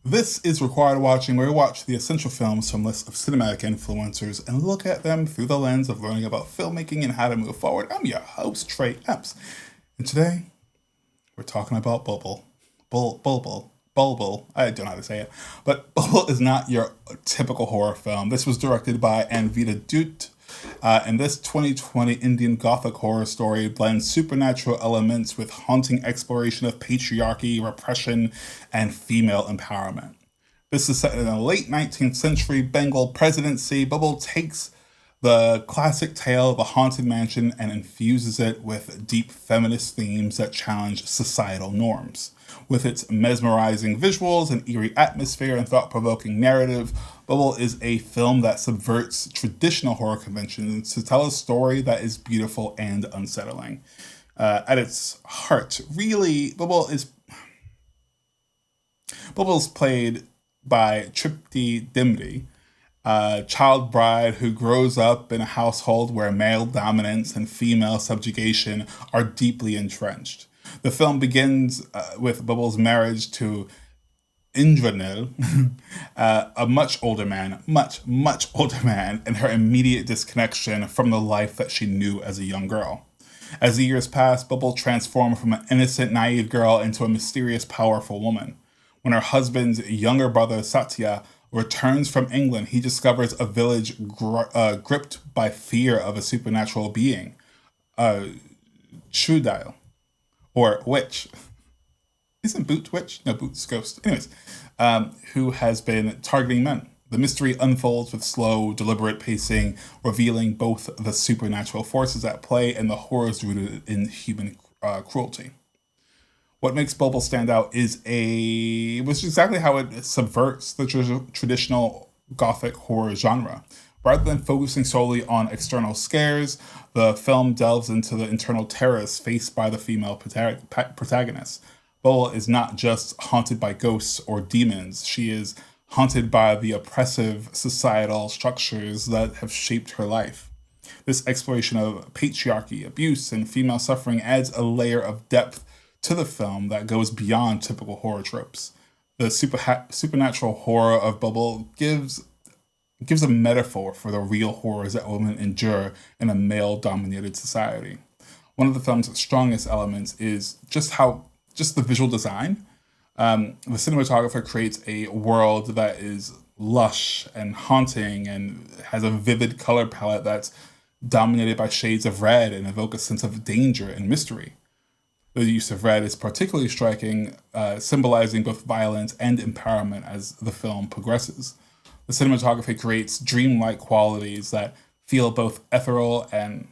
This is Required Watching, where we watch the essential films from lists of cinematic influencers and look at them through the lens of learning about filmmaking and how to move forward. I'm your host, Trey Epps, and today we're talking about Bulbbul. Bulbbul. I don't know how to say it, but Bulbbul is not your typical horror film. This was directed by Anvita Dutt, and this 2020 Indian Gothic horror story blends supernatural elements with haunting exploration of patriarchy, repression, and female empowerment. This is set in the late 19th century Bengal presidency. Bulbbul takes the classic tale of a haunted mansion and infuses it with deep feminist themes that challenge societal norms. With its mesmerizing visuals and eerie atmosphere and thought-provoking narrative, Bulbbul is a film that subverts traditional horror conventions to tell a story that is beautiful and unsettling. At its heart, really, Bulbbul's played by Tripti Dimri, a child bride who grows up in a household where male dominance and female subjugation are deeply entrenched. The film begins with Bulbbul's marriage to Indranil, a much older man, much older man, and her immediate disconnection from the life that she knew as a young girl. As the years pass, Bulbbul transforms from an innocent, naive girl into a mysterious, powerful woman. When her husband's younger brother, Satya, returns from England, he discovers a village gripped by fear of a supernatural being, Shudail, or witch. Isn't Boot witch? No, Boot's ghost. Anyways, who has been targeting men. The mystery unfolds with slow, deliberate pacing, revealing both the supernatural forces at play and the horrors rooted in human cruelty. What makes Bulbbul stand out was exactly how it subverts the traditional Gothic horror genre. Rather than focusing solely on external scares, the film delves into the internal terrors faced by the female protagonist. Bulbbul is not just haunted by ghosts or demons, she is haunted by the oppressive societal structures that have shaped her life. This exploration of patriarchy, abuse, and female suffering adds a layer of depth to the film that goes beyond typical horror tropes. The supernatural horror of Bulbbul gives a metaphor for the real horrors that women endure in a male-dominated society. One of the film's strongest elements is just the visual design. The cinematographer creates a world that is lush and haunting and has a vivid color palette that's dominated by shades of red and evoke a sense of danger and mystery. The use of red is particularly striking, symbolizing both violence and empowerment as the film progresses. The cinematography creates dreamlike qualities that feel both ethereal and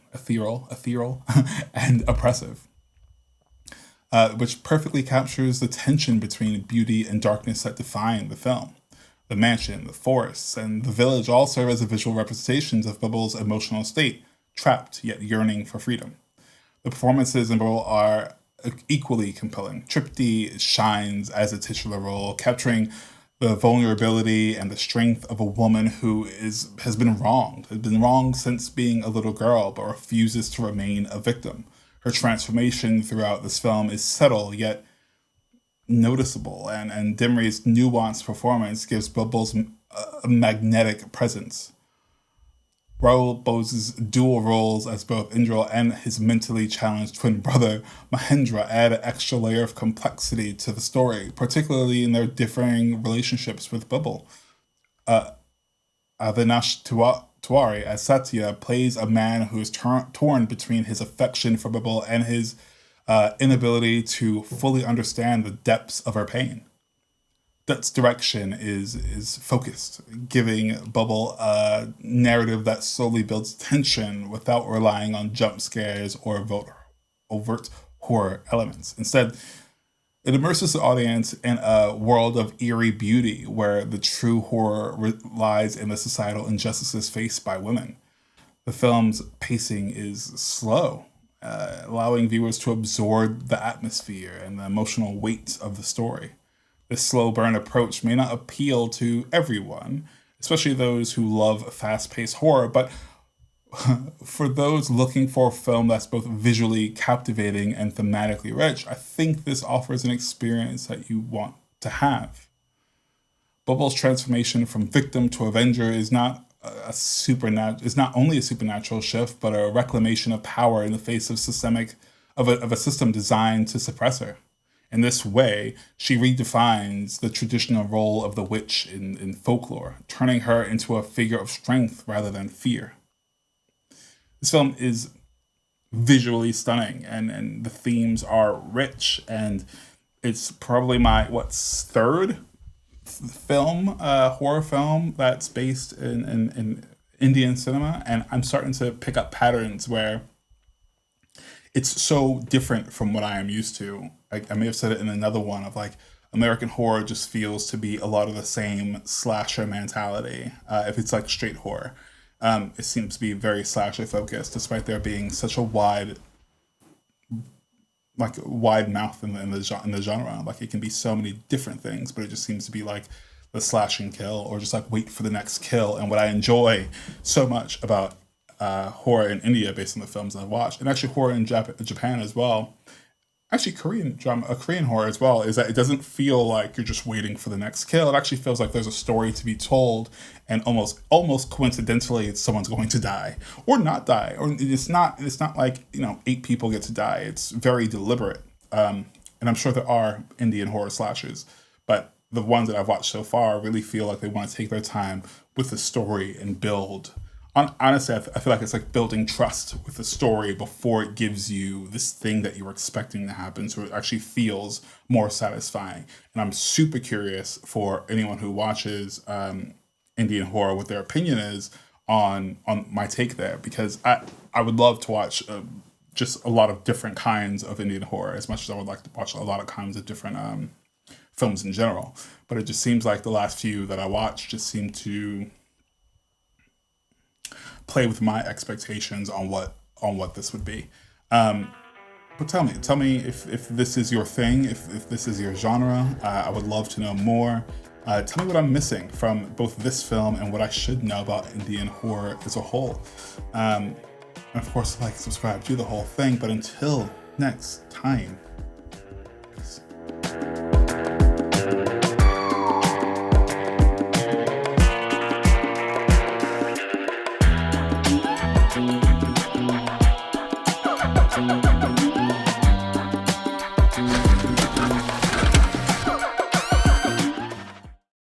and oppressive, which perfectly captures the tension between beauty and darkness that define the film. The mansion, the forests, and the village all serve as visual representations of Bulbbul's emotional state, trapped yet yearning for freedom. The performances in Bulbbul are equally compelling. Tripti shines as a titular role, capturing the vulnerability and the strength of a woman who has been wronged since being a little girl, but refuses to remain a victim. Her transformation throughout this film is subtle yet noticeable, and Dimri's nuanced performance gives Bulbbul's a magnetic presence. Raoul Bose's dual roles as both Indra and his mentally challenged twin brother Mahendra add an extra layer of complexity to the story, particularly in their differing relationships with Bulbbul. Avinash Tiwari as Satya plays a man who is torn between his affection for Bulbbul and his inability to fully understand the depths of her pain. Dutt's direction is focused, giving Bulbbul a narrative that slowly builds tension without relying on jump scares or overt horror elements. Instead, it immerses the audience in a world of eerie beauty where the true horror lies in the societal injustices faced by women. The film's pacing is slow, allowing viewers to absorb the atmosphere and the emotional weight of the story. This slow burn approach may not appeal to everyone, especially those who love fast-paced horror, but for those looking for a film that's both visually captivating and thematically rich, I think this offers an experience that you want to have. Bulbbul's transformation from victim to avenger is not is not only a supernatural shift, but a reclamation of power in the face of a system designed to suppress her. In this way, she redefines the traditional role of the witch in folklore, turning her into a figure of strength rather than fear. This film is visually stunning, and the themes are rich, and it's probably my third horror film that's based in Indian cinema, and I'm starting to pick up patterns where it's so different from what I am used to. I may have said it in another one of like American horror just feels to be a lot of the same slasher mentality. If it's like straight horror, it seems to be very slasher focused, despite there being such a wide mouth in the genre. Like it can be so many different things, but it just seems to be like the slash and kill, or just like wait for the next kill. And what I enjoy so much about horror in India, based on the films I've watched, and actually horror in Japan as well, actually Korean horror as well, is that it doesn't feel like you're just waiting for the next kill. It actually feels like there's a story to be told, and almost coincidentally, someone's going to die or not die, or it's not like 8 people get to die. It's very deliberate, and I'm sure there are Indian horror slashers, but the ones that I've watched so far really feel like they want to take their time with the story and build. Honestly, I feel like it's like building trust with the story before it gives you this thing that you were expecting to happen, so it actually feels more satisfying. And I'm super curious for anyone who watches Indian horror what their opinion is on my take there, because I would love to watch just a lot of different kinds of Indian horror, as much as I would like to watch a lot of kinds of different films in general. But it just seems like the last few that I watched just seem to play with my expectations on what this would be. But tell me if this is your thing, if this is your genre. I would love to know more. Tell me what I'm missing from both this film and what I should know about Indian horror as a whole. And of course, like, subscribe, do the whole thing. But until next time,